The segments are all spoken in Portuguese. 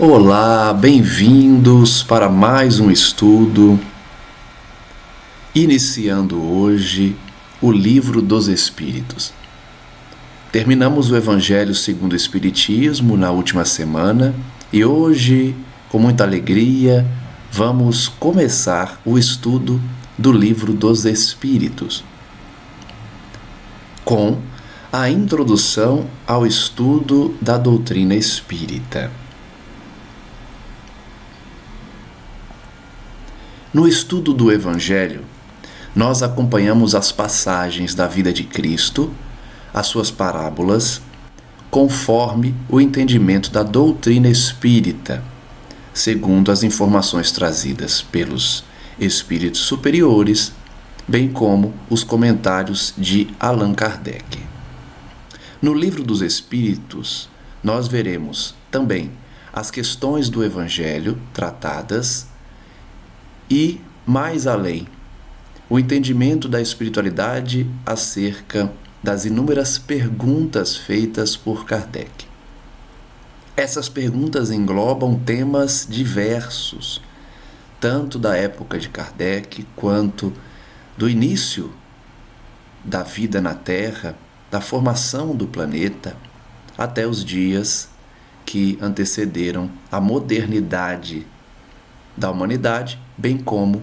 Olá, bem-vindos para mais um estudo. Iniciando hoje o Livro dos Espíritos. Terminamos o Evangelho segundo o Espiritismo na última semana e hoje, com muita alegria, vamos começar o estudo do Livro dos Espíritos, com a introdução ao estudo da doutrina espírita. No estudo do Evangelho, nós acompanhamos as passagens da vida de Cristo, as suas parábolas, conforme o entendimento da doutrina espírita, segundo as informações trazidas pelos espíritos superiores, bem como os comentários de Allan Kardec. No Livro dos Espíritos, nós veremos também as questões do Evangelho tratadas e, mais além, o entendimento da espiritualidade acerca das inúmeras perguntas feitas por Kardec. Essas perguntas englobam temas diversos, tanto da época de Kardec quanto do início da vida na Terra, da formação do planeta, até os dias que antecederam a modernidade da humanidade, bem como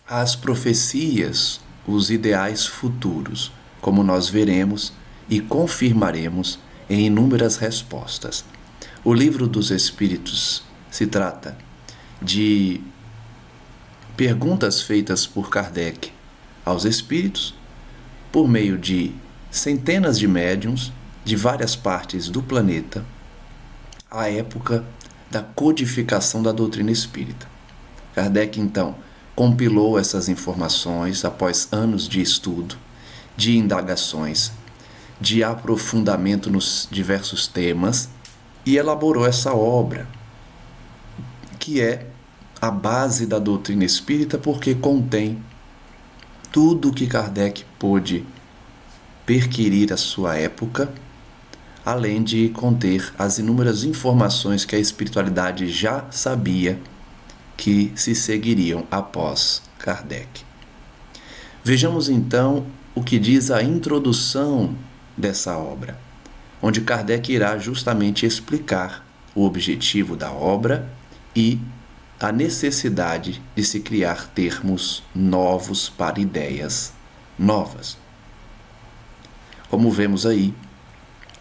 as profecias, os ideais futuros, como nós veremos e confirmaremos em inúmeras respostas. O Livro dos Espíritos se trata de perguntas feitas por Kardec aos espíritos por meio de centenas de médiuns de várias partes do planeta, à época da codificação da doutrina espírita. Kardec, então, compilou essas informações após anos de estudo, de indagações, de aprofundamento nos diversos temas e elaborou essa obra, que é a base da doutrina espírita, porque contém tudo o que Kardec pôde perquirir à sua época, além de conter as inúmeras informações que a espiritualidade já sabia que se seguiriam após Kardec. Vejamos então o que diz a introdução dessa obra, onde Kardec irá justamente explicar o objetivo da obra e a necessidade de se criar termos novos para ideias novas. Como vemos aí,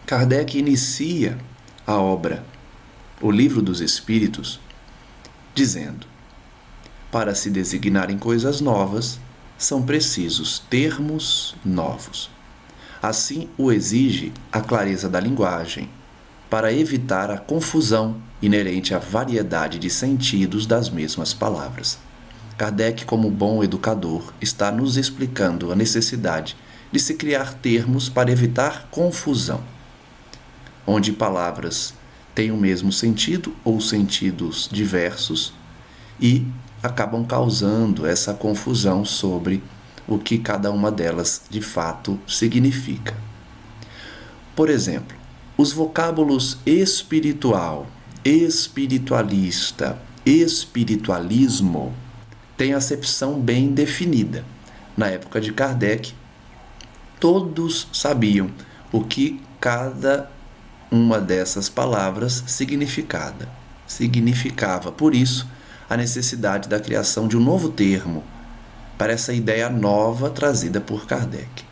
Kardec inicia a obra, o Livro dos Espíritos, dizendo: para se designarem coisas novas, são precisos termos novos. Assim o exige a clareza da linguagem, para evitar a confusão inerente à variedade de sentidos das mesmas palavras. Kardec, como bom educador, está nos explicando a necessidade de se criar termos para evitar confusão, onde palavras têm o mesmo sentido ou sentidos diversos e acabam causando essa confusão sobre o que cada uma delas de fato significa. Por exemplo, os vocábulos espiritual, espiritualista, espiritualismo têm acepção bem definida. Na época de Kardec, todos sabiam o que cada uma dessas palavras significava. Por isso, a necessidade da criação de um novo termo para essa ideia nova trazida por Kardec.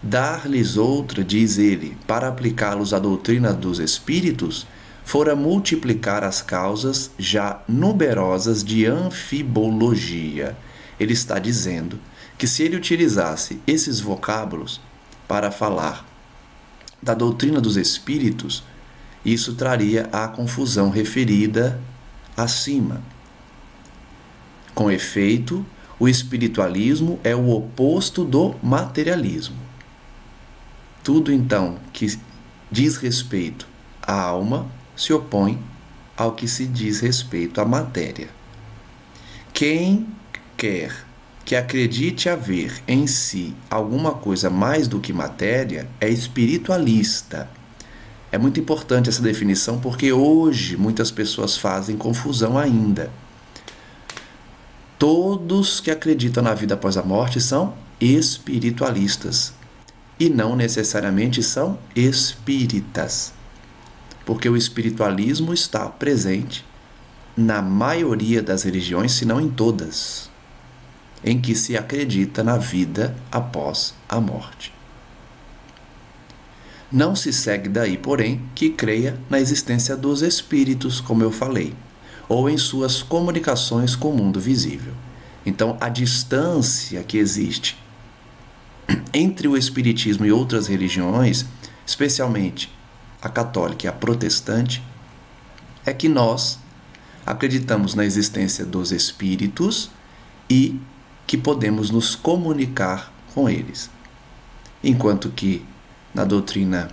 Dar-lhes outra, diz ele, para aplicá-los à doutrina dos espíritos, fora multiplicar as causas já numerosas de anfibologia. Ele está dizendo que se ele utilizasse esses vocábulos para falar da doutrina dos espíritos, isso traria a confusão referida acima. Com efeito, o espiritualismo é o oposto do materialismo. Tudo, então, que diz respeito à alma se opõe ao que se diz respeito à matéria. Quem quer que acredite haver em si alguma coisa mais do que matéria é espiritualista. É muito importante essa definição porque hoje muitas pessoas fazem confusão ainda. Todos que acreditam na vida após a morte são espiritualistas e não necessariamente são espíritas, porque o espiritualismo está presente na maioria das religiões, se não em todas, em que se acredita na vida após a morte. Não se segue daí, porém, que creia na existência dos espíritos, como eu falei, ou em suas comunicações com o mundo visível. Então, a distância que existe entre o espiritismo e outras religiões, especialmente a católica e a protestante, é que nós acreditamos na existência dos espíritos e que podemos nos comunicar com eles. Enquanto que na doutrina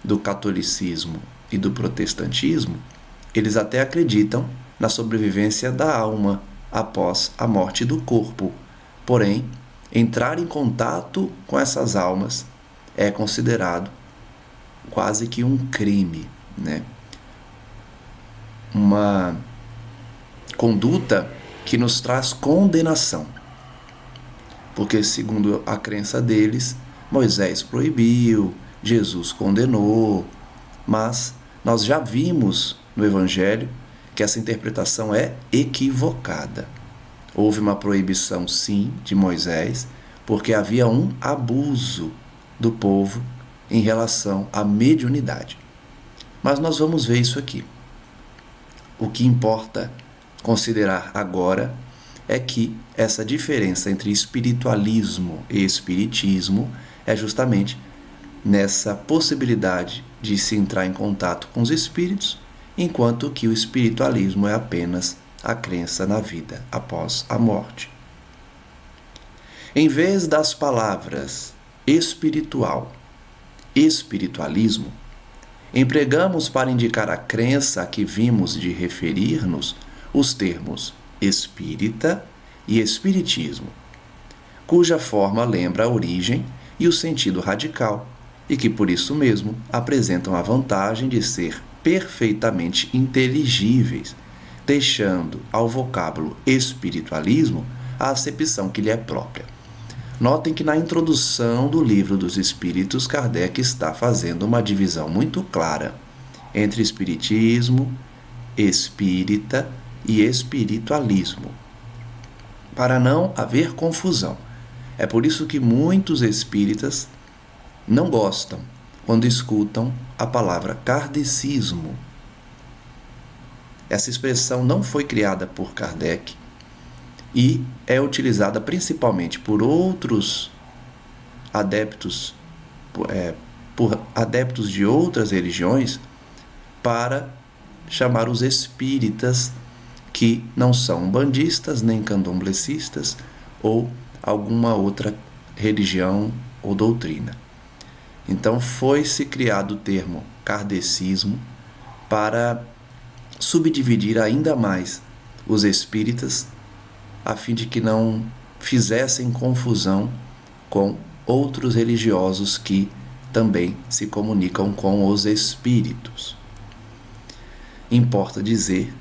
do catolicismo e do protestantismo, eles até acreditam na sobrevivência da alma após a morte do corpo. Porém, entrar em contato com essas almas é considerado quase que um crime, né? Uma conduta que nos traz condenação. Porque, segundo a crença deles, Moisés proibiu, Jesus condenou, mas nós já vimos no Evangelho que essa interpretação é equivocada. Houve uma proibição, sim, de Moisés, porque havia um abuso do povo em relação à mediunidade. Mas nós vamos ver isso aqui. O que importa considerar agora é que essa diferença entre espiritualismo e espiritismo é justamente nessa possibilidade de se entrar em contato com os espíritos, enquanto que o espiritualismo é apenas a crença na vida após a morte. Em vez das palavras espiritual, espiritualismo, empregamos para indicar a crença a que vimos de referir-nos os termos espírita e espiritismo, cuja forma lembra a origem e o sentido radical, e que por isso mesmo apresentam a vantagem de ser perfeitamente inteligíveis, deixando ao vocábulo espiritualismo a acepção que lhe é própria. Notem que na introdução do Livro dos Espíritos, Kardec está fazendo uma divisão muito clara entre espiritismo, espírita e espiritualismo, para não haver confusão. É por isso que muitos espíritas não gostam quando escutam a palavra kardecismo. Essa expressão não foi criada por Kardec e é utilizada principalmente por outros adeptos, por adeptos de outras religiões, para chamar os espíritas que não são umbandistas nem candomblecistas ou alguma outra religião ou doutrina. Então foi-se criado o termo kardecismo para subdividir ainda mais os espíritas, a fim de que não fizessem confusão com outros religiosos que também se comunicam com os espíritos. Importa dizer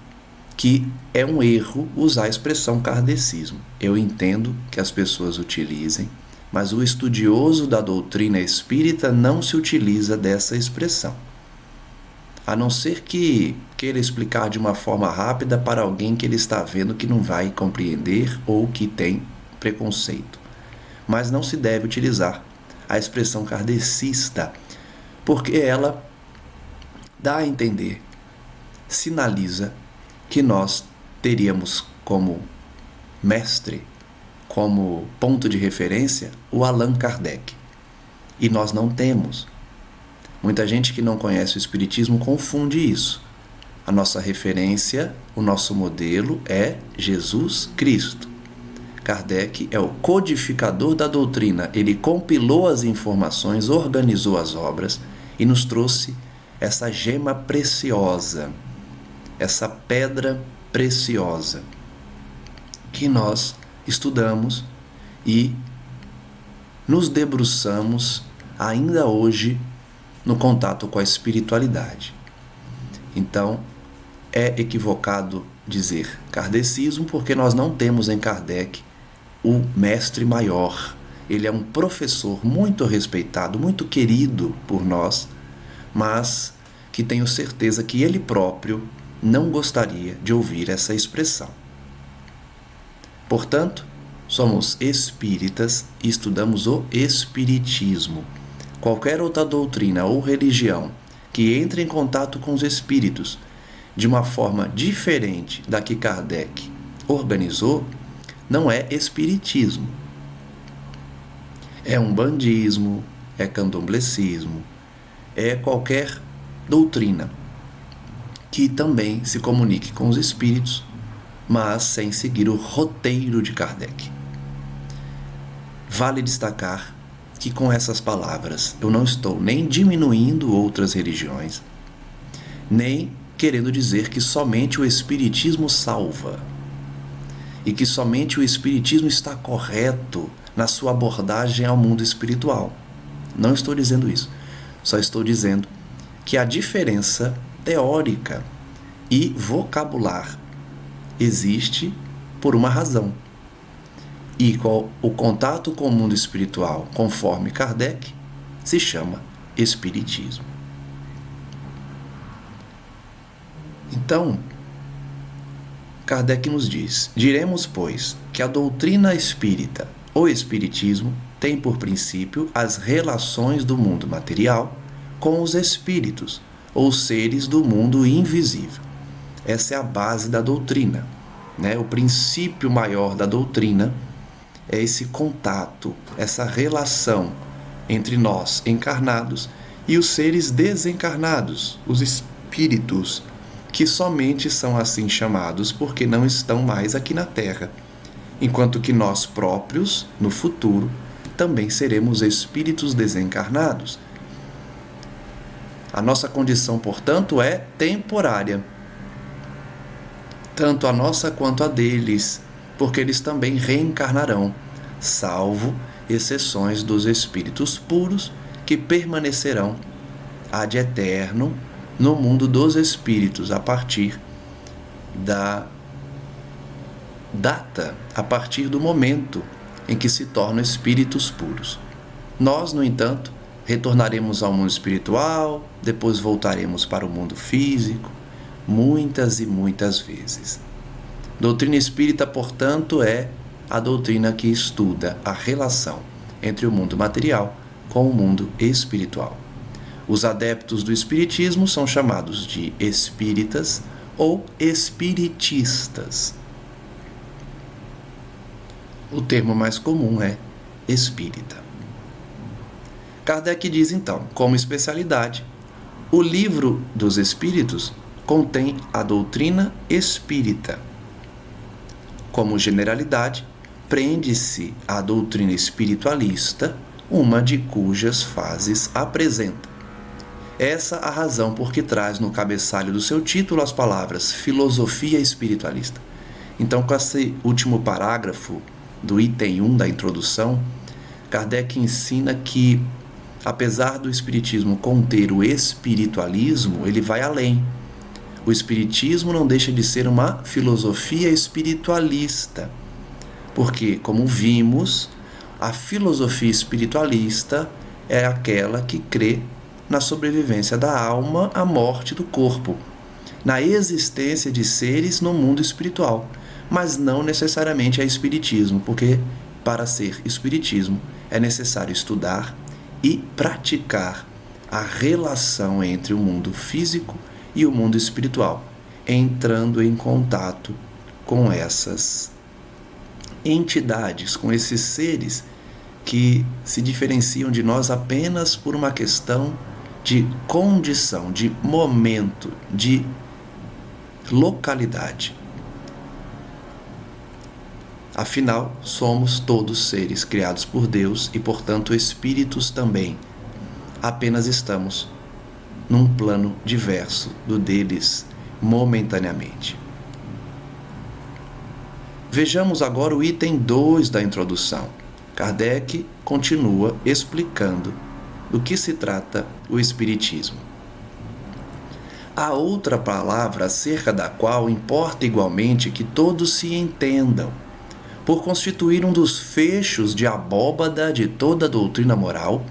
que é um erro usar a expressão kardecismo. Eu entendo que as pessoas utilizem, mas o estudioso da doutrina espírita não se utiliza dessa expressão, a não ser que queira explicar de uma forma rápida para alguém que ele está vendo que não vai compreender ou que tem preconceito. Mas não se deve utilizar a expressão kardecista, porque ela dá a entender, sinaliza que nós teríamos como mestre, como ponto de referência, o Allan Kardec. E nós não temos. Muita gente que não conhece o Espiritismo confunde isso. A nossa referência, o nosso modelo é Jesus Cristo. Kardec é o codificador da doutrina. Ele compilou as informações, organizou as obras e nos trouxe essa gema preciosa, essa pedra preciosa que nós estudamos e nos debruçamos ainda hoje no contato com a espiritualidade. Então, é equivocado dizer kardecismo, porque nós não temos em Kardec o mestre maior. Ele é um professor muito respeitado, muito querido por nós, mas que tenho certeza que ele próprio não gostaria de ouvir essa expressão. Portanto, somos espíritas e estudamos o espiritismo. Qualquer outra doutrina ou religião que entre em contato com os espíritos de uma forma diferente da que Kardec organizou, não é espiritismo. É umbandismo, é candomblecismo, é qualquer doutrina que também se comunique com os espíritos, mas sem seguir o roteiro de Kardec. Vale destacar que com essas palavras eu não estou nem diminuindo outras religiões, nem querendo dizer que somente o espiritismo salva e que somente o espiritismo está correto na sua abordagem ao mundo espiritual. Não estou dizendo isso. Só estou dizendo que a diferença teórica e vocabular existe por uma razão. E o contato com o mundo espiritual, conforme Kardec, se chama espiritismo. Então, Kardec nos diz: diremos, pois, que a doutrina espírita, ou espiritismo, tem por princípio as relações do mundo material com os espíritos, ou seres do mundo invisível. Essa é a base da doutrina, né? O princípio maior da doutrina é esse contato, essa relação entre nós encarnados e os seres desencarnados, os espíritos, que somente são assim chamados porque não estão mais aqui na Terra, enquanto que nós próprios, no futuro, também seremos espíritos desencarnados. A nossa condição, portanto, é temporária, tanto a nossa quanto a deles, porque eles também reencarnarão, salvo exceções dos espíritos puros que permanecerão ad eterno no mundo dos espíritos a partir da data, a partir do momento em que se tornam espíritos puros. Nós, no entanto, retornaremos ao mundo espiritual, depois voltaremos para o mundo físico, muitas e muitas vezes. Doutrina espírita, portanto, é a doutrina que estuda a relação entre o mundo material com o mundo espiritual. Os adeptos do espiritismo são chamados de espíritas ou espiritistas. O termo mais comum é espírita. Kardec diz então, como especialidade, o Livro dos Espíritos contém a doutrina espírita. Como generalidade, prende-se à doutrina espiritualista, uma de cujas fases apresenta. Essa a razão por que traz no cabeçalho do seu título as palavras filosofia espiritualista. Então, com esse último parágrafo do item 1 da introdução, Kardec ensina que, apesar do espiritismo conter o espiritualismo, ele vai além. O espiritismo não deixa de ser uma filosofia espiritualista, porque, como vimos, a filosofia espiritualista é aquela que crê na sobrevivência da alma à morte do corpo, na existência de seres no mundo espiritual, mas não necessariamente é espiritismo, porque para ser espiritismo é necessário estudar e praticar a relação entre o mundo físico e o mundo espiritual, entrando em contato com essas entidades, com esses seres que se diferenciam de nós apenas por uma questão de condição, de momento, de localidade. Afinal, somos todos seres criados por Deus e, portanto, espíritos também. Apenas estamos num plano diverso do deles momentaneamente. Vejamos agora o item 2 da introdução. Kardec continua explicando do que se trata o Espiritismo. Há outra palavra acerca da qual importa igualmente que todos se entendam, por constituir um dos fechos de abóbada de toda a doutrina moral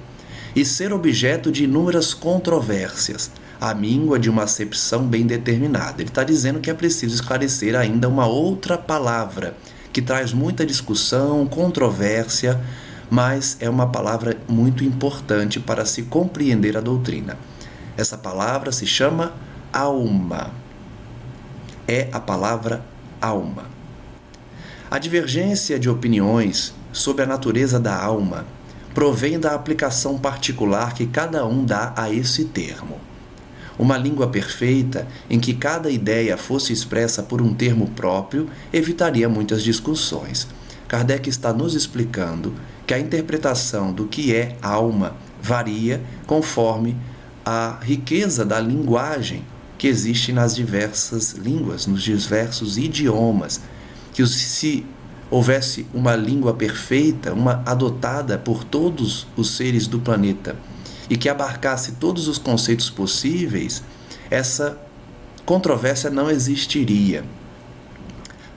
e ser objeto de inúmeras controvérsias, à míngua de uma acepção bem determinada. Ele está dizendo que é preciso esclarecer ainda uma outra palavra, que traz muita discussão, controvérsia, mas é uma palavra muito importante para se compreender a doutrina. Essa palavra se chama alma. É a palavra alma. A divergência de opiniões sobre a natureza da alma provém da aplicação particular que cada um dá a esse termo. Uma língua perfeita, em que cada ideia fosse expressa por um termo próprio, evitaria muitas discussões. Kardec está nos explicando que a interpretação do que é alma varia conforme a riqueza da linguagem que existe nas diversas línguas, nos diversos idiomas, que se houvesse uma língua perfeita, uma adotada por todos os seres do planeta, e que abarcasse todos os conceitos possíveis, essa controvérsia não existiria.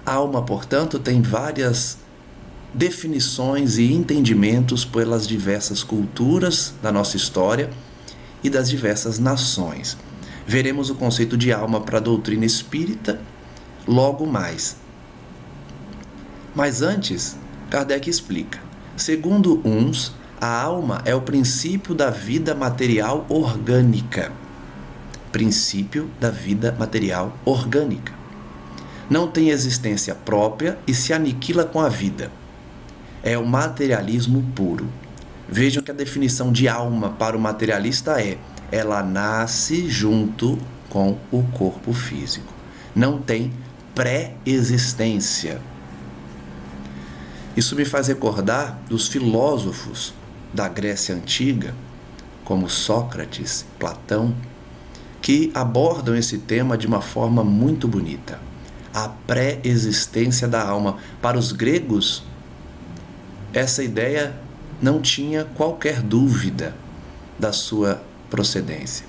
A alma, portanto, tem várias definições e entendimentos pelas diversas culturas da nossa história e das diversas nações. Veremos o conceito de alma para a doutrina espírita logo mais. Mas antes, Kardec explica. Segundo uns, a alma é o princípio da vida material orgânica. Princípio da vida material orgânica. Não tem existência própria e se aniquila com a vida. É o materialismo puro. Vejam que a definição de alma para o materialista é: ela nasce junto com o corpo físico. Não tem pré-existência. Isso me faz recordar dos filósofos da Grécia Antiga, como Sócrates, Platão, que abordam esse tema de uma forma muito bonita. A pré-existência da alma. Para os gregos, essa ideia não tinha qualquer dúvida da sua procedência.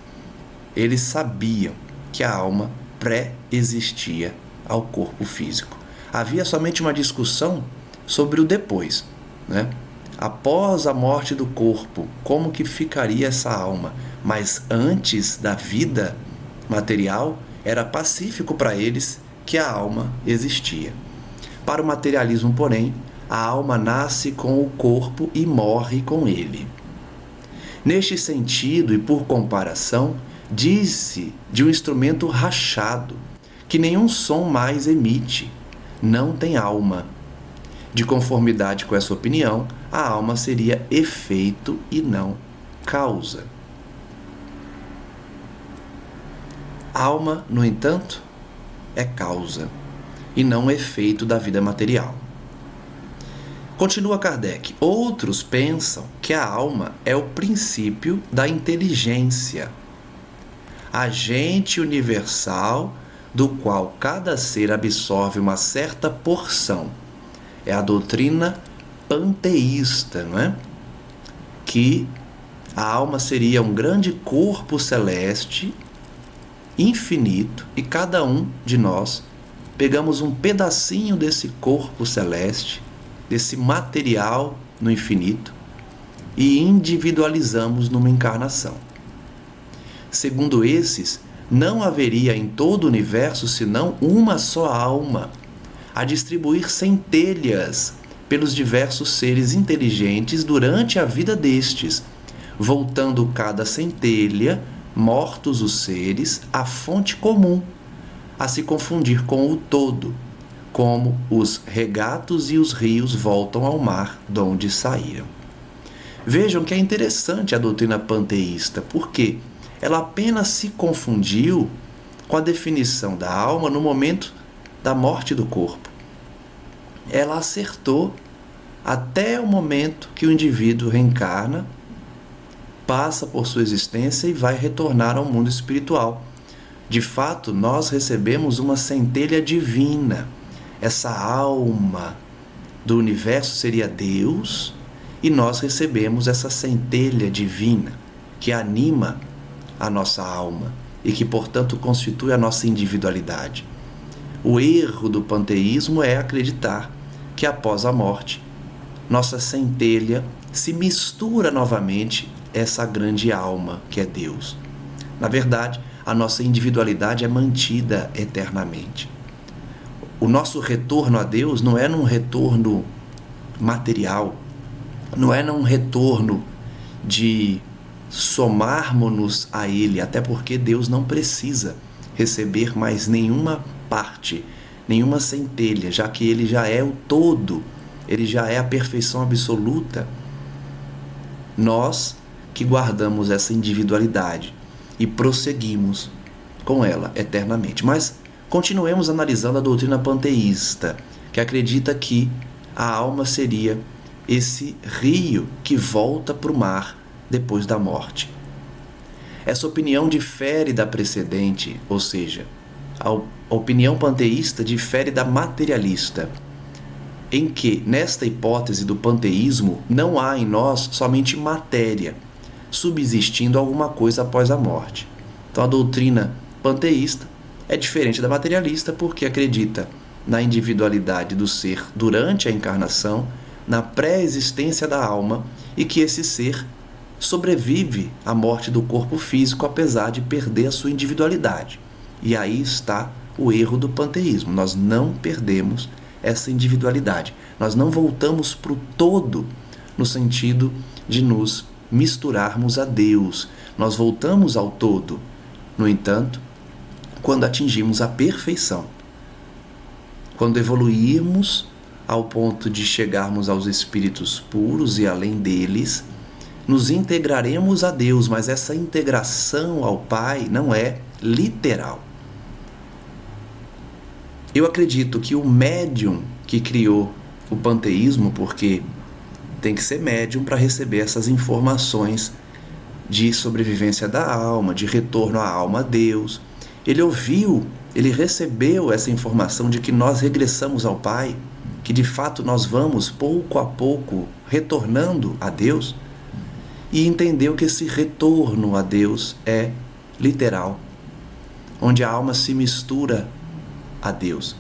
Eles sabiam que a alma pré-existia ao corpo físico. Havia somente uma discussão sobre o depois, né? Após a morte do corpo, como que ficaria essa alma? Mas antes da vida material, era pacífico para eles que a alma existia. Para o materialismo, porém, a alma nasce com o corpo e morre com ele. Neste sentido e por comparação, diz-se de um instrumento rachado, que nenhum som mais emite, não tem alma. De conformidade com essa opinião, a alma seria efeito e não causa. Alma, no entanto, é causa e não efeito da vida material. Continua Kardec. Outros pensam que a alma é o princípio da inteligência, agente universal do qual cada ser absorve uma certa porção. É a doutrina panteísta, não é? Que a alma seria um grande corpo celeste, infinito, e cada um de nós pegamos um pedacinho desse corpo celeste, desse material no infinito, e individualizamos numa encarnação. Segundo esses, não haveria em todo o universo senão uma só alma, a distribuir centelhas pelos diversos seres inteligentes durante a vida destes, voltando cada centelha, mortos os seres, à fonte comum, a se confundir com o todo, como os regatos e os rios voltam ao mar de onde saíram. Vejam que é interessante a doutrina panteísta, porque ela apenas se confundiu com a definição da alma no momento da morte do corpo. Ela acertou até o momento que o indivíduo reencarna, passa por sua existência e vai retornar ao mundo espiritual. De fato, nós recebemos uma centelha divina. Essa alma do universo seria Deus e nós recebemos essa centelha divina. que anima a nossa alma e que, portanto, constitui a nossa individualidade. O erro do panteísmo é acreditar que após a morte, nossa centelha se mistura novamente essa grande alma que é Deus. Na verdade, a nossa individualidade é mantida eternamente. O nosso retorno a Deus não é num retorno material, não é num retorno de somarmos-nos a Ele, até porque Deus não precisa receber mais nenhuma parte, nenhuma centelha, já que Ele já é o todo, Ele já é a perfeição absoluta. Nós que guardamos essa individualidade e prosseguimos com ela eternamente. Mas continuemos analisando a doutrina panteísta, que acredita que a alma seria esse rio que volta para o mar depois da morte. Essa opinião difere da precedente, ou seja, a opinião panteísta difere da materialista, em que, nesta hipótese do panteísmo, não há em nós somente matéria, subsistindo alguma coisa após a morte. Então a doutrina panteísta é diferente da materialista porque acredita na individualidade do ser durante a encarnação, na pré-existência da alma, e que esse ser sobrevive à morte do corpo físico apesar de perder a sua individualidade. E aí está o erro do panteísmo. Nós não perdemos essa individualidade. Nós não voltamos para o todo no sentido de nos misturarmos a Deus. Nós voltamos ao todo, no entanto, quando atingimos a perfeição. Quando evoluirmos ao ponto de chegarmos aos espíritos puros e além deles, nos integraremos a Deus, mas essa integração ao Pai não é literal. Eu acredito que o médium que criou o panteísmo, porque tem que ser médium para receber essas informações de sobrevivência da alma, de retorno à alma a Deus, ele ouviu, ele recebeu essa informação de que nós regressamos ao Pai, que de fato nós vamos pouco a pouco retornando a Deus, e entendeu que esse retorno a Deus é literal, onde a alma se mistura a Deus.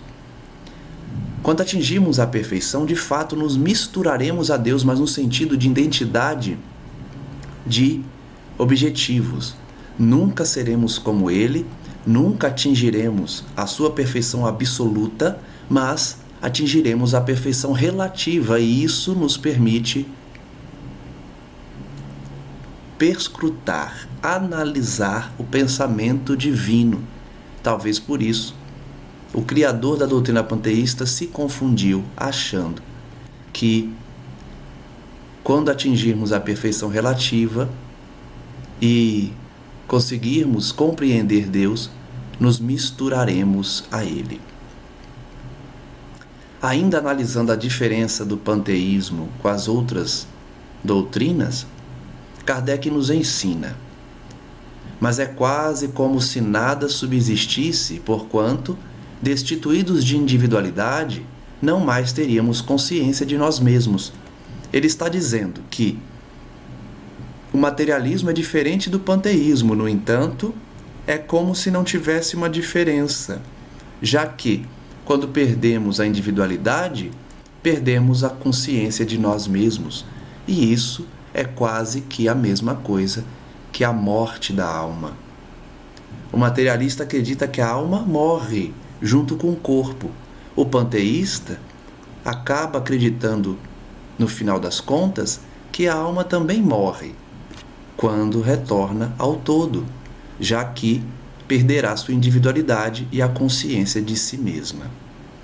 Quando atingirmos a perfeição, de fato nos misturaremos a Deus, mas no sentido de identidade, de objetivos. Nunca seremos como Ele, nunca atingiremos a sua perfeição absoluta, mas atingiremos a perfeição relativa, e isso nos permite perscrutar, analisar o pensamento divino. Talvez por isso o criador da doutrina panteísta se confundiu, achando que quando atingirmos a perfeição relativa e conseguirmos compreender Deus, nos misturaremos a Ele. Ainda analisando a diferença do panteísmo com as outras doutrinas, Kardec nos ensina: mas é quase como se nada subsistisse, porquanto, destituídos de individualidade, não mais teríamos consciência de nós mesmos. Ele está dizendo que o materialismo é diferente do panteísmo, no entanto, é como se não tivesse uma diferença, já que, quando perdemos a individualidade, perdemos a consciência de nós mesmos, e isso é quase que a mesma coisa que a morte da alma. O materialista acredita que a alma morre junto com o corpo. O panteísta acaba acreditando, no final das contas, que a alma também morre quando retorna ao todo, já que perderá sua individualidade e a consciência de si mesma.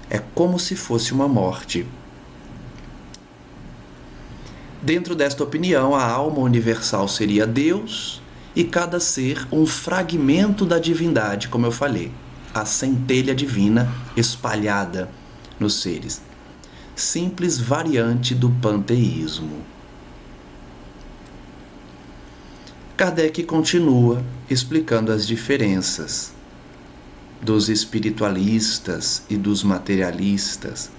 É como se fosse uma morte. Dentro desta opinião, a alma universal seria Deus e cada ser um fragmento da divindade, como eu falei, a centelha divina espalhada nos seres. Simples variante do panteísmo. Kardec continua explicando as diferenças dos espiritualistas e dos materialistas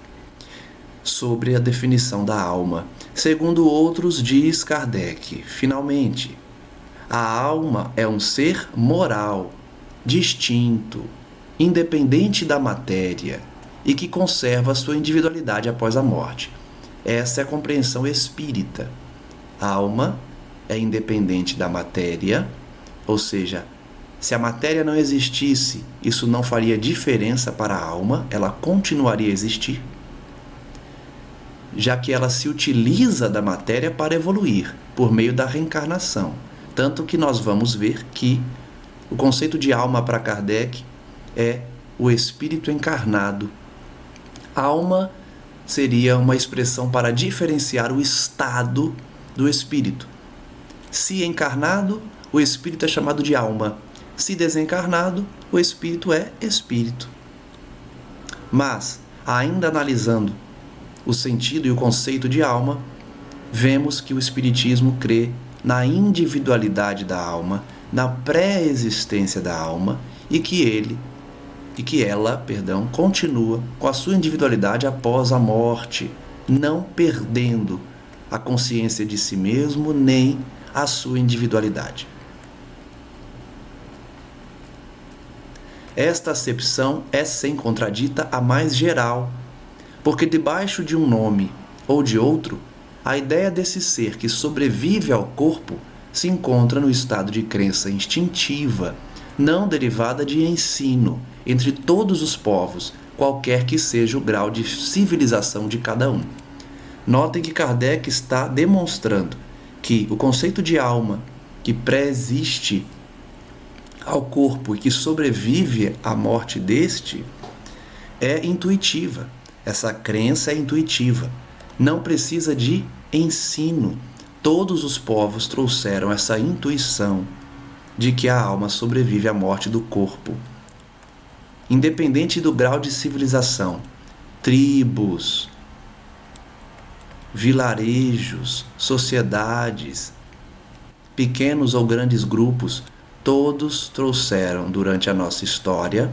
sobre a definição da alma. Segundo outros, diz Kardec, finalmente, A alma é um ser moral, distinto, independente da matéria e que conserva sua individualidade após a morte. Essa é a compreensão espírita. A alma é independente da matéria, ou seja, se a matéria não existisse, isso não faria diferença para a alma, ela continuaria a existir, já que ela se utiliza da matéria para evoluir, por meio da reencarnação. Tanto que nós vamos ver que o conceito de alma para Kardec é o espírito encarnado. Alma seria uma expressão para diferenciar o estado do espírito. Se encarnado, o espírito é chamado de alma. Se desencarnado, o espírito é espírito. Mas, ainda analisando o sentido e o conceito de alma, vemos que o Espiritismo crê na individualidade da alma, na pré-existência da alma e que ela, continua com a sua individualidade após a morte, não perdendo a consciência de si mesmo nem a sua individualidade. Esta acepção é, sem contradita, a mais geral, porque debaixo de um nome ou de outro, a ideia desse ser que sobrevive ao corpo se encontra no estado de crença instintiva, não derivada de ensino, entre todos os povos, qualquer que seja o grau de civilização de cada um. Notem que Kardec está demonstrando que o conceito de alma, que pré-existe ao corpo e que sobrevive à morte deste, é intuitiva. Essa crença é intuitiva, não precisa de ensino. Todos os povos trouxeram essa intuição de que a alma sobrevive à morte do corpo. Independente do grau de civilização, tribos, vilarejos, sociedades, pequenos ou grandes grupos, todos trouxeram durante a nossa história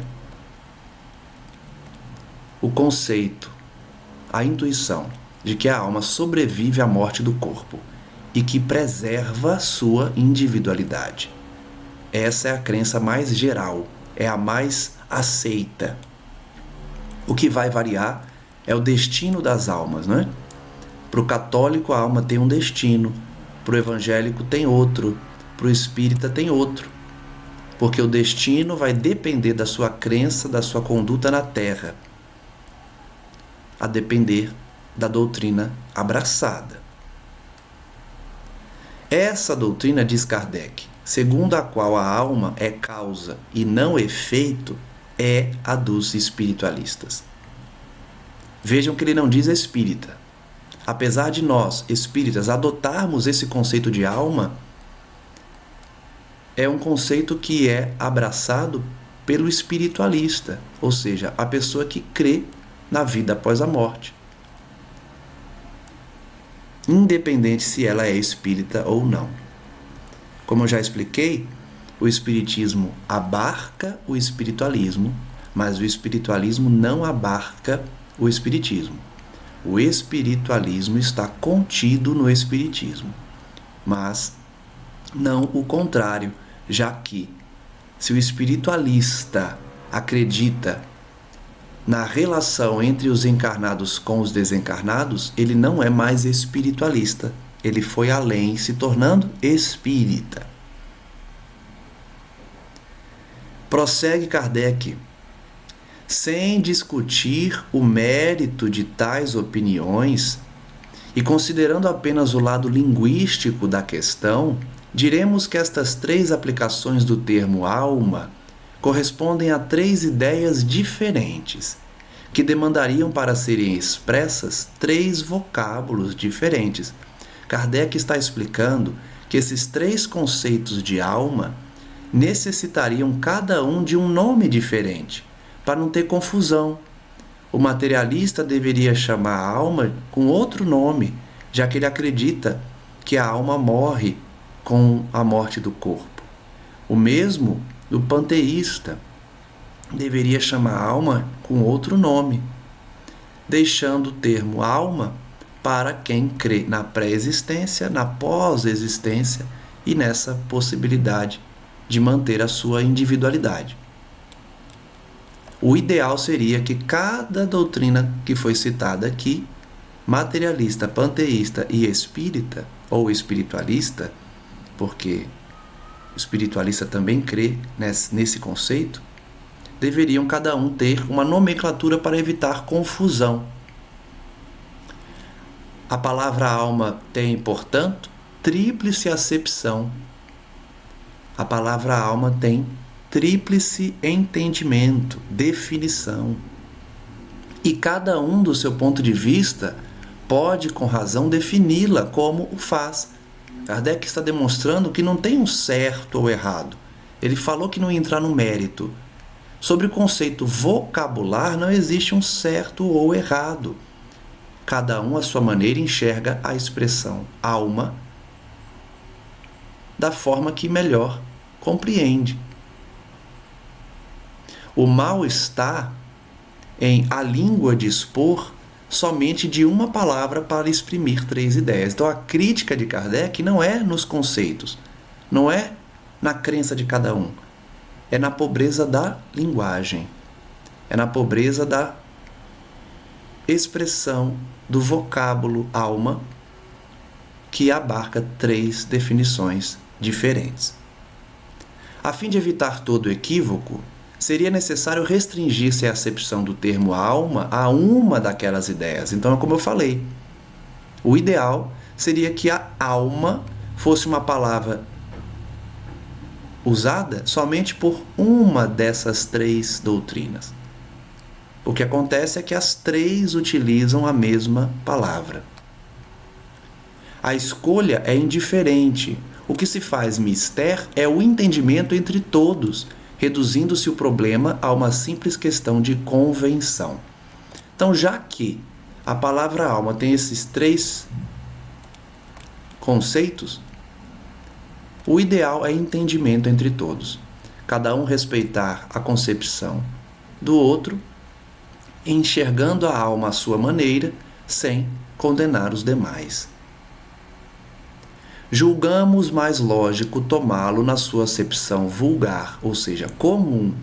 o conceito, a intuição de que a alma sobrevive à morte do corpo e que preserva sua individualidade. Essa é a crença mais geral, é a mais aceita. O que vai variar é o destino das almas, não é? Para o católico a alma tem um destino, para o evangélico tem outro, para o espírita tem outro. Porque o destino vai depender da sua crença, da sua conduta na Terra, a depender da doutrina abraçada. Essa doutrina, diz Kardec, segundo a qual a alma é causa e não efeito, é a dos espiritualistas. Vejam que ele não diz espírita. Apesar de nós, espíritas, adotarmos esse conceito de alma, é um conceito que é abraçado pelo espiritualista, ou seja, a pessoa que crê na vida após a morte, independente se ela é espírita ou não. Como eu já expliquei, o espiritismo abarca o espiritualismo, mas o espiritualismo não abarca o espiritismo. O espiritualismo está contido no espiritismo, mas não o contrário, já que se o espiritualista acredita na relação entre os encarnados com os desencarnados, ele não é mais espiritualista. Ele foi além, se tornando espírita. Prossegue Kardec. Sem discutir o mérito de tais opiniões e considerando apenas o lado linguístico da questão, diremos que estas três aplicações do termo alma correspondem a três ideias diferentes, que demandariam para serem expressas três vocábulos diferentes. Kardec está explicando que esses três conceitos de alma necessitariam cada um de um nome diferente, para não ter confusão. O materialista deveria chamar a alma com outro nome, já que ele acredita que a alma morre com a morte do corpo. O mesmo do panteísta deveria chamar a alma com outro nome, deixando o termo alma para quem crê na pré-existência, na pós-existência e nessa possibilidade de manter a sua individualidade. O ideal seria que cada doutrina que foi citada aqui, materialista, panteísta e espírita, ou espiritualista, porque o espiritualista também crê nesse conceito, deveriam cada um ter uma nomenclatura para evitar confusão. A palavra alma tem, portanto, tríplice acepção. A palavra alma tem tríplice entendimento, definição. E cada um, do seu ponto de vista, pode, com razão, defini-la como o faz. Kardec está demonstrando que não tem um certo ou errado. Ele falou que não ia entrar no mérito. Sobre o conceito vocabular, não existe um certo ou errado. Cada um, à sua maneira, enxerga a expressão alma da forma que melhor compreende. O mal está em a língua dispor somente de uma palavra para exprimir três ideias. Então a crítica de Kardec não é nos conceitos, não é na crença de cada um, é na pobreza da linguagem, é na pobreza da expressão do vocábulo alma, que abarca três definições diferentes. A fim de evitar todo equívoco, seria necessário restringir-se a acepção do termo alma a uma daquelas ideias. Então, como eu falei, o ideal seria que a alma fosse uma palavra usada somente por uma dessas três doutrinas. O que acontece é que as três utilizam a mesma palavra. A escolha é indiferente. O que se faz mister é o entendimento entre todos, reduzindo-se o problema a uma simples questão de convenção. Então, já que a palavra alma tem esses três conceitos, o ideal é entendimento entre todos. Cada um respeitar a concepção do outro, enxergando a alma à sua maneira, sem condenar os demais. Julgamos mais lógico tomá-lo na sua acepção vulgar, ou seja, comum,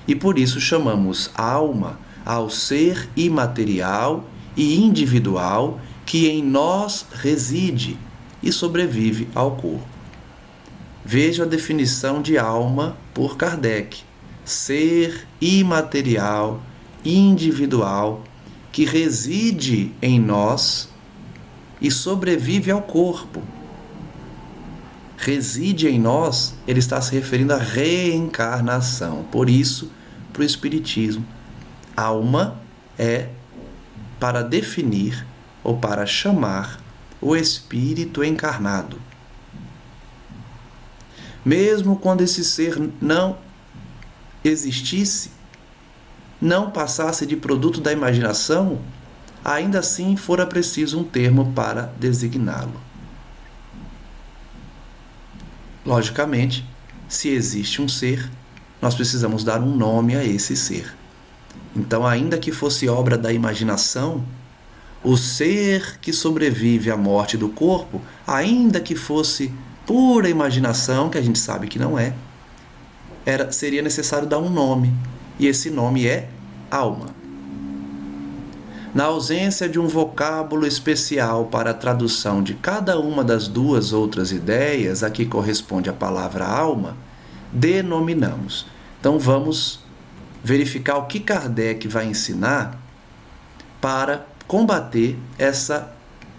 e por isso chamamos alma ao ser imaterial e individual que em nós reside e sobrevive ao corpo. Veja a definição de alma por Kardec: ser imaterial, individual, que reside em nós e sobrevive ao corpo. Reside em nós, ele está se referindo à reencarnação. Por isso, para o Espiritismo, alma é para definir ou para chamar o espírito encarnado. Mesmo quando esse ser não existisse, não passasse de produto da imaginação, ainda assim fora preciso um termo para designá-lo. Logicamente, se existe um ser, nós precisamos dar um nome a esse ser. Então, ainda que fosse obra da imaginação, o ser que sobrevive à morte do corpo, ainda que fosse pura imaginação, que a gente sabe que não é, seria necessário dar um nome, e esse nome é alma. Na ausência de um vocábulo especial para a tradução de cada uma das duas outras ideias a que corresponde a palavra alma, denominamos. Então vamos verificar o que Kardec vai ensinar para combater essa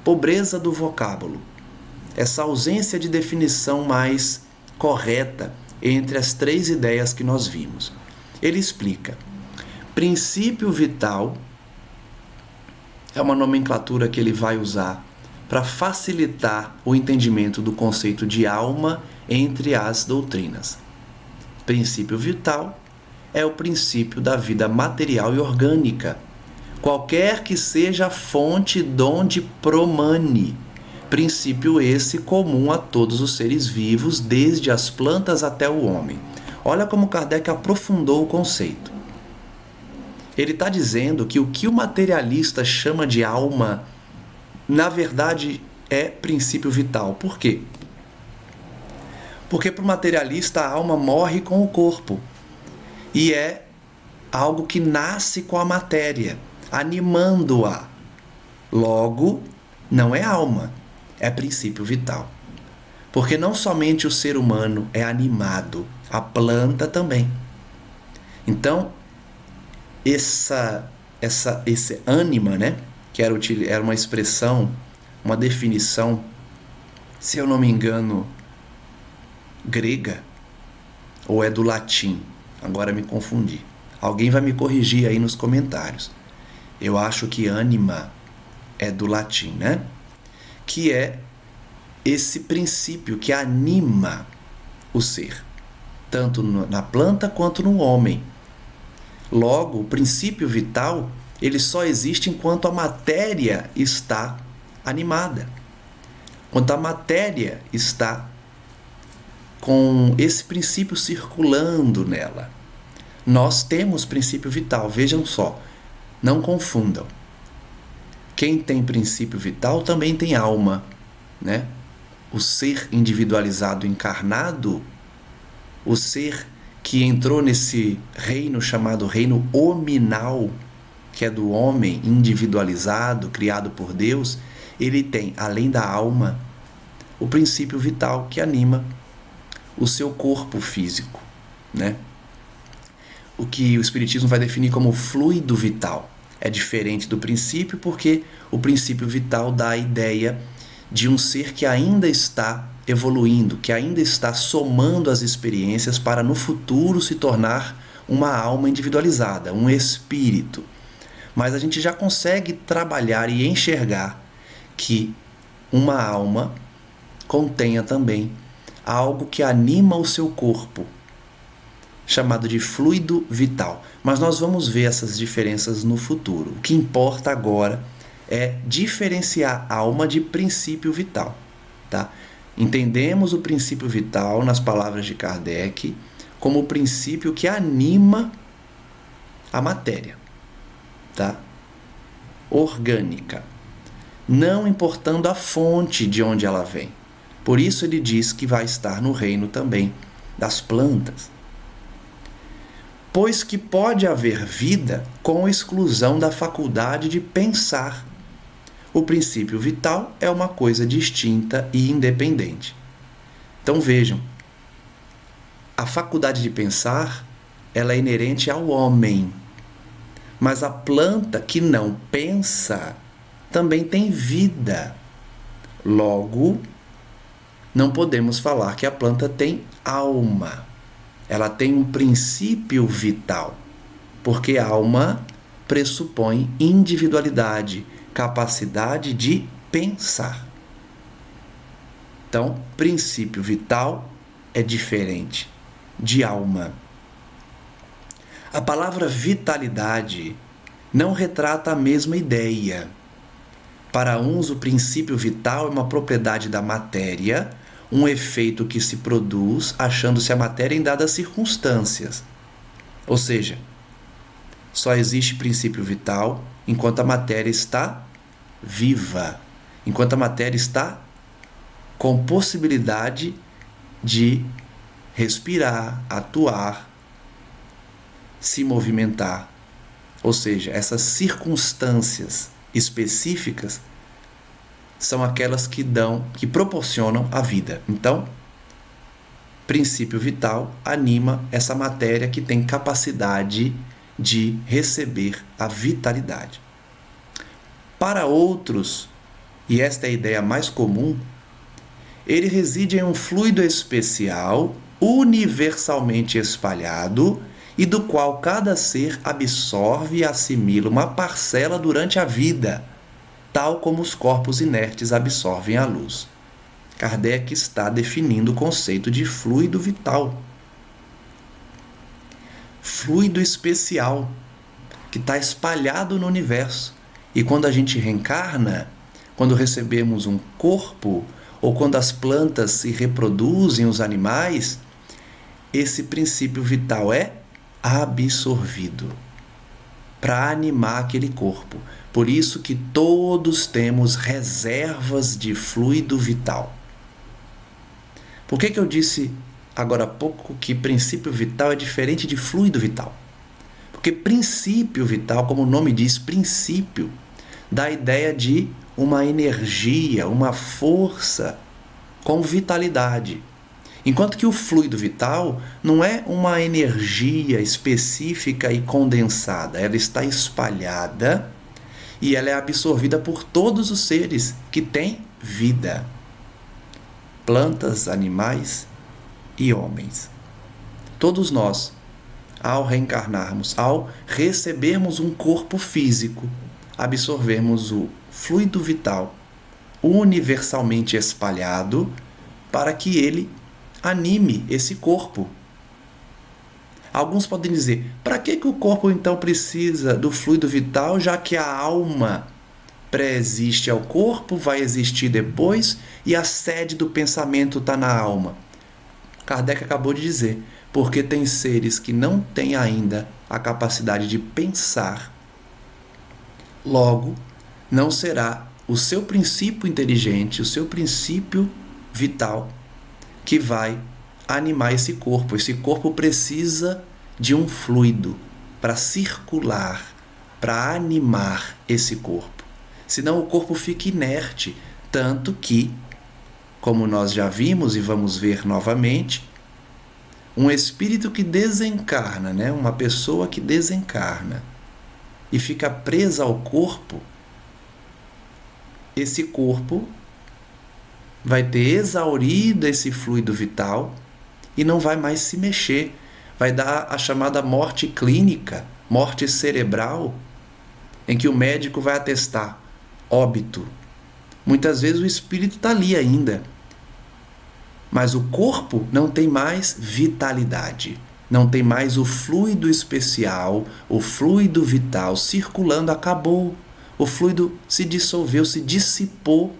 pobreza do vocábulo, essa ausência de definição mais correta entre as três ideias que nós vimos. Ele explica: princípio vital é uma nomenclatura que ele vai usar para facilitar o entendimento do conceito de alma entre as doutrinas. Princípio vital é o princípio da vida material e orgânica, qualquer que seja a fonte donde promane. Princípio esse comum a todos os seres vivos, desde as plantas até o homem. Olha como Kardec aprofundou o conceito. Ele está dizendo que o que o materialista chama de alma, na verdade, é princípio vital. Por quê? Porque para o materialista a alma morre com o corpo e é algo que nasce com a matéria, animando-a. Logo, não é alma, é princípio vital. Porque não somente o ser humano é animado, a planta também. Então, esse ânima, né, que era uma expressão, uma definição, se eu não me engano, grega, ou é do latim, agora me confundi. Alguém vai me corrigir aí nos comentários. Eu acho que ânima é do latim, né? Que é esse princípio que anima o ser, tanto na planta quanto no homem. Logo, o princípio vital, ele só existe enquanto a matéria está animada. Enquanto a matéria está com esse princípio circulando nela. Nós temos princípio vital, vejam só, não confundam. Quem tem princípio vital também tem alma, né? O ser individualizado encarnado, o ser que entrou nesse reino chamado reino hominal, que é do homem individualizado, criado por Deus, ele tem, além da alma, o princípio vital que anima o seu corpo físico, né? O que o Espiritismo vai definir como fluido vital. É diferente do princípio porque o princípio vital dá a ideia de um ser que ainda está evoluindo, que ainda está somando as experiências para no futuro se tornar uma alma individualizada, um espírito. Mas a gente já consegue trabalhar e enxergar que uma alma contenha também algo que anima o seu corpo, chamado de fluido vital. Mas nós vamos ver essas diferenças no futuro. O que importa agora é diferenciar alma de princípio vital, tá? Entendemos o princípio vital, nas palavras de Kardec, como o princípio que anima a matéria, tá? Orgânica, não importando a fonte de onde ela vem. Por isso ele diz que vai estar no reino também das plantas. Pois que pode haver vida com exclusão da faculdade de pensar. O princípio vital é uma coisa distinta e independente. Então vejam, a faculdade de pensar, ela é inerente ao homem. Mas a planta que não pensa também tem vida. Logo, não podemos falar que a planta tem alma. Ela tem um princípio vital, porque alma pressupõe individualidade, capacidade de pensar. Então, princípio vital é diferente de alma. A palavra vitalidade não retrata a mesma ideia. Para uns, o princípio vital é uma propriedade da matéria, um efeito que se produz achando-se a matéria em dadas circunstâncias. Ou seja, só existe princípio vital enquanto a matéria está viva, enquanto a matéria está com possibilidade de respirar, atuar, se movimentar. Ou seja, essas circunstâncias específicas são aquelas que proporcionam a vida. Então, princípio vital anima essa matéria que tem capacidade de receber a vitalidade. Para outros, e esta é a ideia mais comum, ele reside em um fluido especial, universalmente espalhado, e do qual cada ser absorve e assimila uma parcela durante a vida, tal como os corpos inertes absorvem a luz. Kardec está definindo o conceito de fluido vital. Fluido especial, que está espalhado no universo. E quando a gente reencarna, quando recebemos um corpo, ou quando as plantas se reproduzem, os animais, esse princípio vital é absorvido para animar aquele corpo. Por isso que todos temos reservas de fluido vital. Por que eu disse agora há pouco que princípio vital é diferente de fluido vital? Porque princípio vital, como o nome diz, princípio, dá a ideia de uma energia, uma força com vitalidade. Enquanto que o fluido vital não é uma energia específica e condensada, ela está espalhada e ela é absorvida por todos os seres que têm vida. Plantas, animais e homens. Todos nós, ao reencarnarmos, ao recebermos um corpo físico, absorvemos o fluido vital universalmente espalhado para que ele anime esse corpo. Alguns podem dizer, para que o corpo então precisa do fluido vital, já que a alma pré-existe ao corpo, vai existir depois e a sede do pensamento está na alma? Kardec acabou de dizer, porque tem seres que não têm ainda a capacidade de pensar, logo não será o seu princípio inteligente, o seu princípio vital que vai animar esse corpo. Esse corpo precisa de um fluido para circular, para animar esse corpo. Senão o corpo fica inerte, tanto que, como nós já vimos e vamos ver novamente, um espírito que desencarna, uma pessoa que desencarna e fica presa ao corpo, esse corpo vai ter exaurido esse fluido vital e não vai mais se mexer. Vai dar a chamada morte clínica, morte cerebral, em que o médico vai atestar óbito. Muitas vezes o espírito está ali ainda, mas o corpo não tem mais vitalidade, não tem mais o fluido especial, o fluido vital circulando, acabou. O fluido se dissolveu, se dissipou,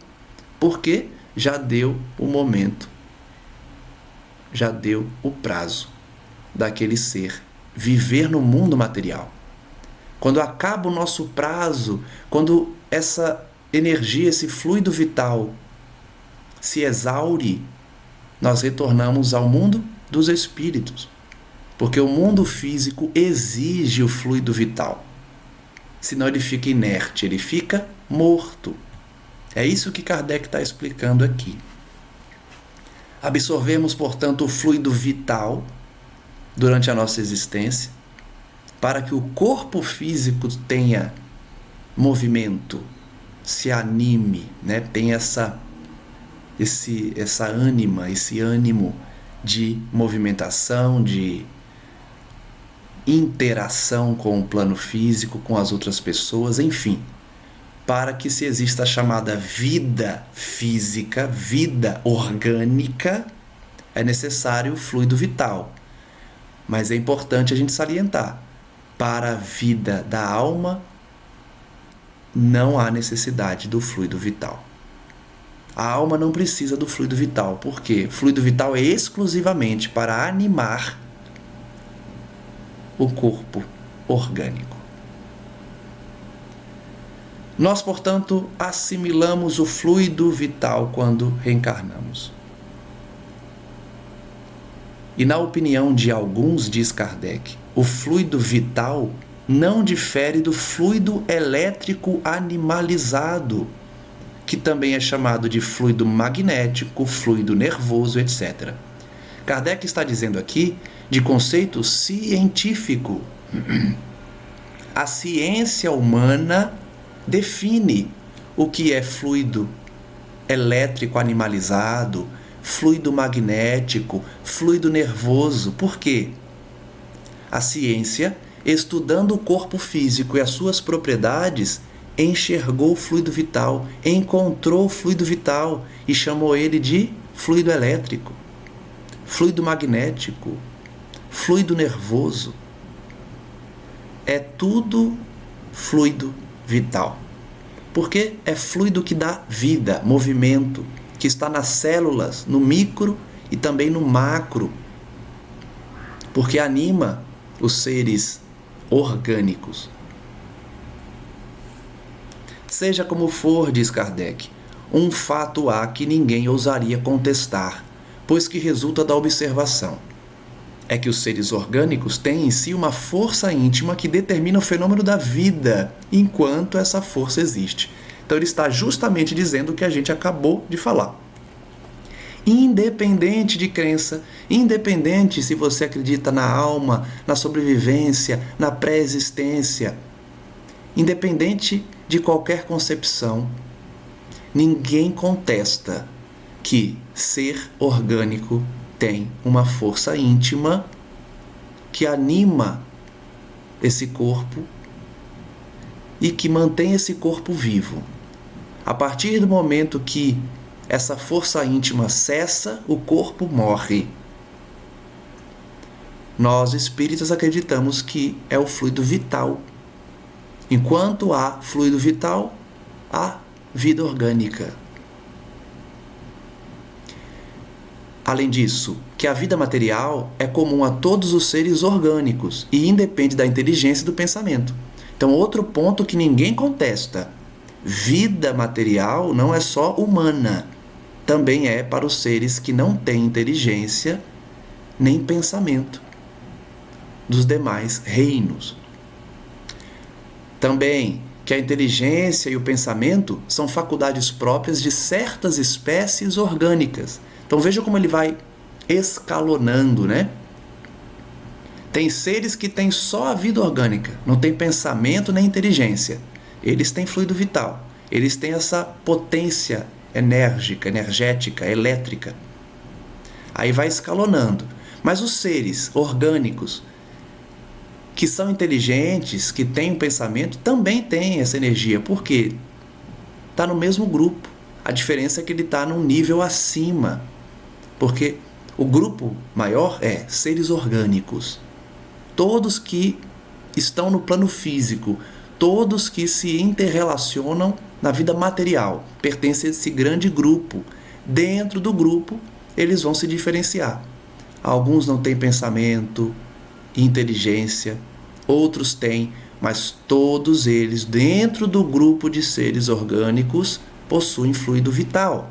porque já deu o momento, já deu o prazo daquele ser viver no mundo material. Quando acaba o nosso prazo, quando essa energia, esse fluido vital se exaure, nós retornamos ao mundo dos espíritos, porque o mundo físico exige o fluido vital, senão ele fica inerte, ele fica morto. É isso que Kardec está explicando aqui. Absorvemos, portanto, o fluido vital durante a nossa existência, para que o corpo físico tenha movimento, se anime, tenha essa ânima, esse ânimo de movimentação, de interação com o plano físico, com as outras pessoas, enfim. Para que se exista a chamada vida física, vida orgânica, é necessário o fluido vital. Mas é importante a gente salientar, para a vida da alma, não há necessidade do fluido vital. A alma não precisa do fluido vital, porque o fluido vital é exclusivamente para animar o corpo orgânico. Nós, portanto, assimilamos o fluido vital quando reencarnamos. E na opinião de alguns, diz Kardec, o fluido vital não difere do fluido elétrico animalizado, que também é chamado de fluido magnético, fluido nervoso, etc. Kardec está dizendo aqui de conceito científico. A ciência humana define o que é fluido elétrico animalizado, fluido magnético, fluido nervoso. Por quê? A ciência, estudando o corpo físico e as suas propriedades, enxergou o fluido vital, encontrou o fluido vital e chamou ele de fluido elétrico, fluido magnético, fluido nervoso. É tudo fluido vital. Porque é fluido que dá vida, movimento, que está nas células, no micro e também no macro. Porque anima os seres orgânicos. Seja como for, diz Kardec, um fato há que ninguém ousaria contestar. pois que resulta da observação. É que os seres orgânicos têm em si uma força íntima que determina o fenômeno da vida enquanto essa força existe. Então ele está justamente dizendo o que a gente acabou de falar. Independente de crença, independente se você acredita na alma, na sobrevivência, na pré-existência, independente de qualquer concepção, ninguém contesta que ser orgânico tem uma força íntima que anima esse corpo e que mantém esse corpo vivo. A partir do momento que essa força íntima cessa, o corpo morre. Nós espíritas acreditamos que é o fluido vital. Enquanto há fluido vital, há vida orgânica. Além disso, que a vida material é comum a todos os seres orgânicos e independe da inteligência e do pensamento. Então, outro ponto que ninguém contesta: vida material não é só humana, também é para os seres que não têm inteligência nem pensamento dos demais reinos. Também que a inteligência e o pensamento são faculdades próprias de certas espécies orgânicas. Então veja como ele vai escalonando, né? Tem seres que têm só a vida orgânica, não tem pensamento nem inteligência. Eles têm fluido vital, eles têm essa potência enérgica, energética, elétrica. Aí vai escalonando. Mas os seres orgânicos que são inteligentes, que têm um pensamento, também têm essa energia. Por quê? Está no mesmo grupo. A diferença é que ele está num nível acima. Porque o grupo maior é seres orgânicos. Todos que estão no plano físico, todos que se interrelacionam na vida material, pertencem a esse grande grupo. Dentro do grupo, eles vão se diferenciar. Alguns não têm pensamento, inteligência, outros têm, mas todos eles, dentro do grupo de seres orgânicos, possuem fluido vital.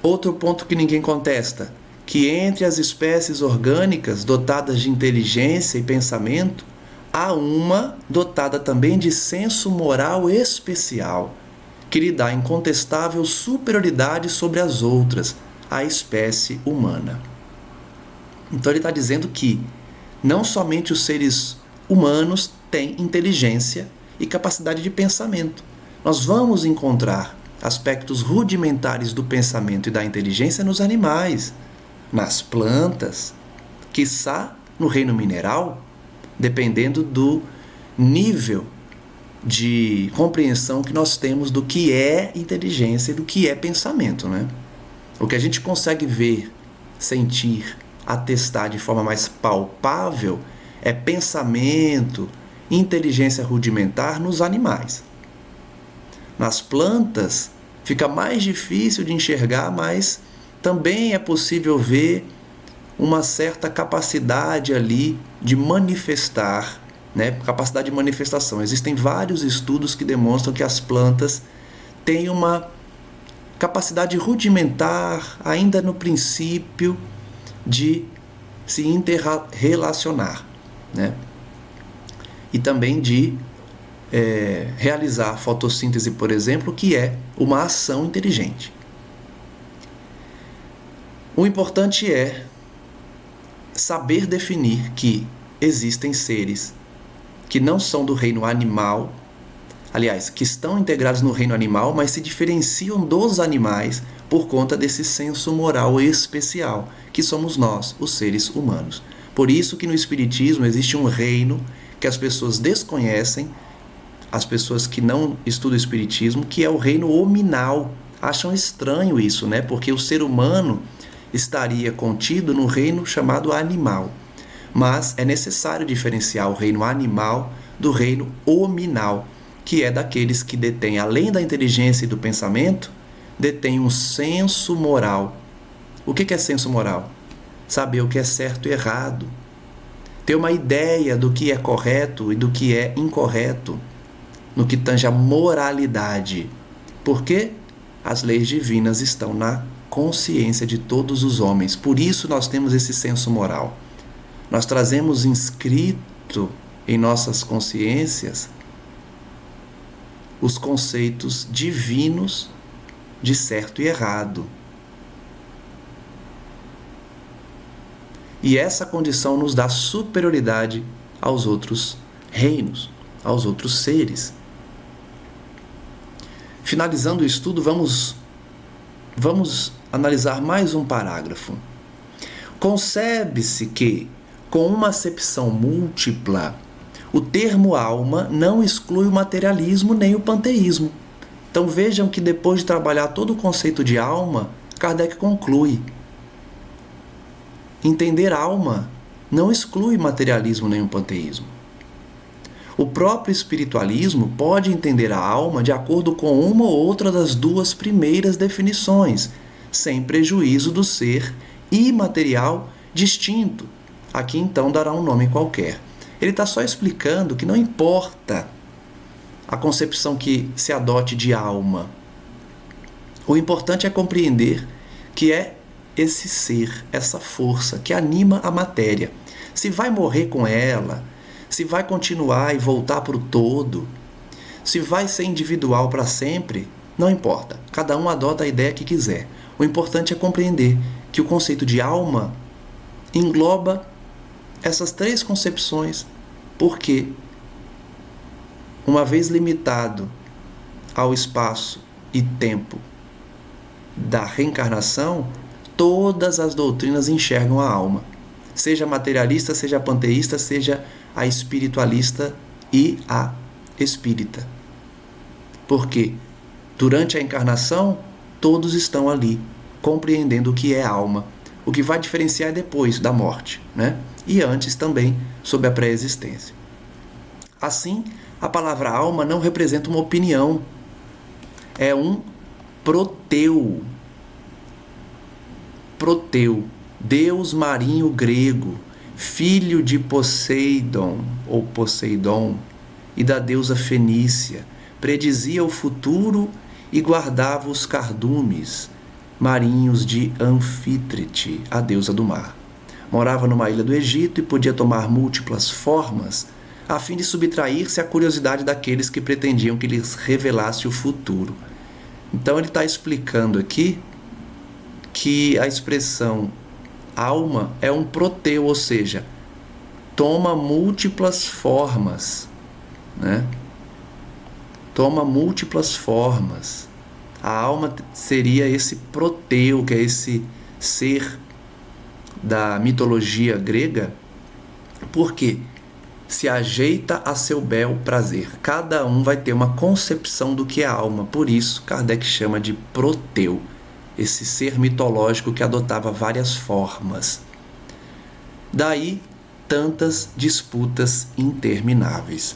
Outro ponto que ninguém contesta, que entre as espécies orgânicas dotadas de inteligência e pensamento, há uma dotada também de senso moral especial, que lhe dá incontestável superioridade sobre as outras, a espécie humana. Então ele está dizendo que não somente os seres humanos têm inteligência e capacidade de pensamento. Nós vamos encontrar aspectos rudimentares do pensamento e da inteligência nos animais, nas plantas, quiçá no reino mineral, dependendo do nível de compreensão que nós temos do que é inteligência e do que é pensamento, né? O que a gente consegue ver, sentir, atestar de forma mais palpável é pensamento, inteligência rudimentar nos animais. Nas plantas fica mais difícil de enxergar, mas também é possível ver uma certa capacidade ali de manifestar, né? Capacidade de manifestação. Existem vários estudos que demonstram que as plantas têm uma capacidade rudimentar, ainda no princípio, de se interrelacionar, né? E também de realizar a fotossíntese, por exemplo, que é uma ação inteligente. O importante é saber definir que existem seres que não são do reino animal, aliás, que estão integrados no reino animal, mas se diferenciam dos animais por conta desse senso moral especial, que somos nós, os seres humanos. Por isso que no Espiritismo existe um reino que as pessoas desconhecem, as pessoas que não estudam o Espiritismo, que é o reino hominal. Acham estranho isso, né? Porque o ser humano estaria contido no reino chamado animal. Mas é necessário diferenciar o reino animal do reino hominal, que é daqueles que detêm, além da inteligência e do pensamento, detêm um senso moral. O que é senso moral? Saber o que é certo e errado. Ter uma ideia do que é correto e do que é incorreto, no que tange a moralidade. Porque as leis divinas estão na consciência de todos os homens. Por isso nós temos esse senso moral. Nós trazemos inscrito em nossas consciências os conceitos divinos de certo e errado. E essa condição nos dá superioridade aos outros reinos, aos outros seres. Finalizando o estudo, vamos analisar mais um parágrafo. Concebe-se que, com uma acepção múltipla, o termo alma não exclui o materialismo nem o panteísmo. Então vejam que depois de trabalhar todo o conceito de alma, Kardec conclui: entender alma não exclui materialismo nem o panteísmo. O próprio espiritualismo pode entender a alma de acordo com uma ou outra das duas primeiras definições, sem prejuízo do ser imaterial distinto. Aqui então dará um nome qualquer. Ele está só explicando que não importa a concepção que se adote de alma. O importante é compreender que é esse ser, essa força que anima a matéria. Se vai morrer com ela, se vai continuar e voltar para o todo, se vai ser individual para sempre, não importa. Cada um adota a ideia que quiser. O importante é compreender que o conceito de alma engloba essas três concepções, porque, uma vez limitado ao espaço e tempo da reencarnação, todas as doutrinas enxergam a alma, seja materialista, seja panteísta, seja a espiritualista e a espírita. Porque durante a encarnação, todos estão ali, compreendendo o que é alma. O que vai diferenciar é depois da morte, né? E antes também, sob a pré-existência. Assim, a palavra alma não representa uma opinião, é um proteu. Proteu, deus marinho grego, filho de Poseidon ou Poseidon e da deusa Fenícia, predizia o futuro e guardava os cardumes marinhos de Anfítrite, a deusa do mar. Morava numa ilha do Egito e podia tomar múltiplas formas a fim de subtrair-se à curiosidade daqueles que pretendiam que lhes revelasse o futuro. Então ele está explicando aqui que a expressão alma é um proteu, ou seja, toma múltiplas formas, né? Toma múltiplas formas. A alma seria esse proteu, que é esse ser da mitologia grega, porque se ajeita a seu bel prazer. Cada um vai ter uma concepção do que é alma. Por isso, Kardec chama de proteu, esse ser mitológico que adotava várias formas. Daí, tantas disputas intermináveis.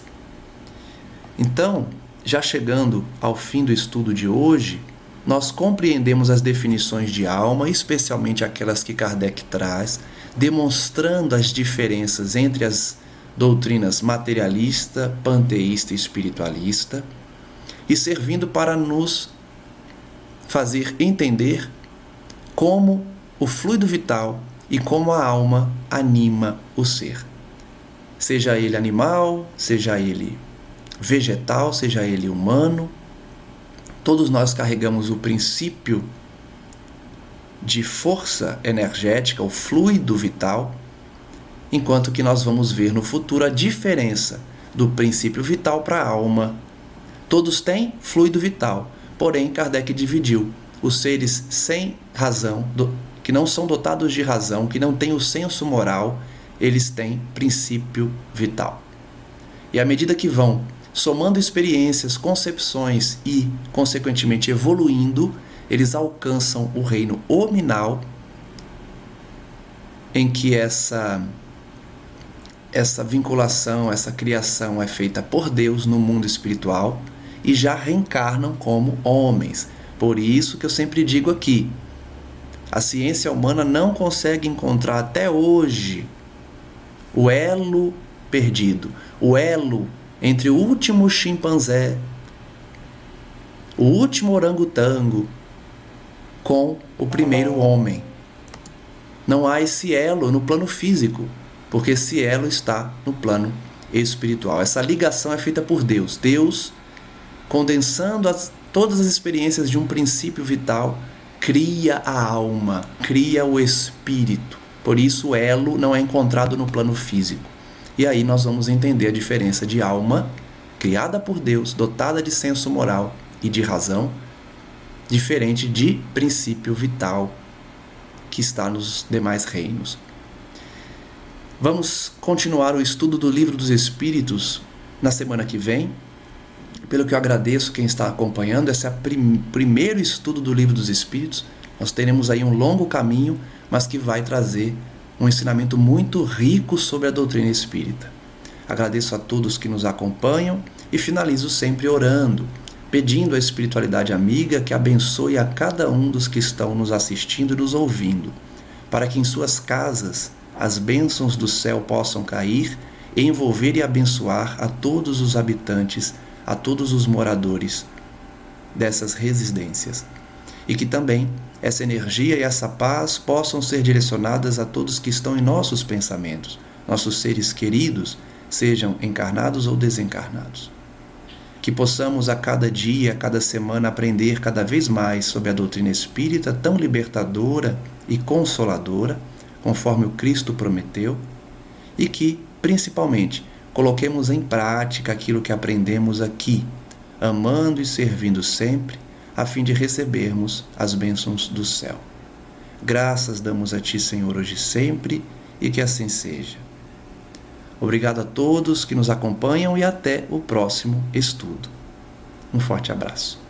Então, já chegando ao fim do estudo de hoje, nós compreendemos as definições de alma, especialmente aquelas que Kardec traz, demonstrando as diferenças entre as doutrinas materialista, panteísta e espiritualista, e servindo para nos fazer entender como o fluido vital e como a alma anima o ser. Seja ele animal, seja ele vegetal, seja ele humano, todos nós carregamos o princípio de força energética, o fluido vital, enquanto que nós vamos ver no futuro a diferença do princípio vital para a alma. Todos têm fluido vital, porém Kardec dividiu os seres sem razão, que não são dotados de razão, que não têm o senso moral, eles têm princípio vital. E à medida que vão somando experiências, concepções e, consequentemente, evoluindo, eles alcançam o reino hominal, em que essa vinculação, essa criação é feita por Deus no mundo espiritual e já reencarnam como homens. Por isso que eu sempre digo aqui, a ciência humana não consegue encontrar até hoje o elo perdido, o elo entre o último chimpanzé, o último orangotango com o primeiro homem. Não há esse elo no plano físico, porque esse elo está no plano espiritual. Essa ligação é feita por Deus. Deus, condensando todas as experiências de um princípio vital, cria a alma, cria o espírito. Por isso o elo não é encontrado no plano físico. E aí nós vamos entender a diferença de alma, criada por Deus, dotada de senso moral e de razão, diferente de princípio vital que está nos demais reinos. Vamos continuar o estudo do Livro dos Espíritos na semana que vem. Pelo que eu agradeço quem está acompanhando, esse é o primeiro estudo do Livro dos Espíritos. Nós teremos aí um longo caminho, mas que vai trazer um ensinamento muito rico sobre a doutrina espírita. Agradeço a todos que nos acompanham e finalizo sempre orando, pedindo à espiritualidade amiga que abençoe a cada um dos que estão nos assistindo e nos ouvindo, para que em suas casas as bênçãos do céu possam cair, envolver e abençoar a todos os habitantes, a todos os moradores dessas residências. E que também essa energia e essa paz possam ser direcionadas a todos que estão em nossos pensamentos, nossos seres queridos, sejam encarnados ou desencarnados. Que possamos a cada dia, a cada semana, aprender cada vez mais sobre a doutrina espírita tão libertadora e consoladora, conforme o Cristo prometeu, e que, principalmente, coloquemos em prática aquilo que aprendemos aqui, amando e servindo sempre, a fim de recebermos as bênçãos do céu. Graças damos a Ti, Senhor, hoje e sempre, e que assim seja. Obrigado a todos que nos acompanham e até o próximo estudo. Um forte abraço.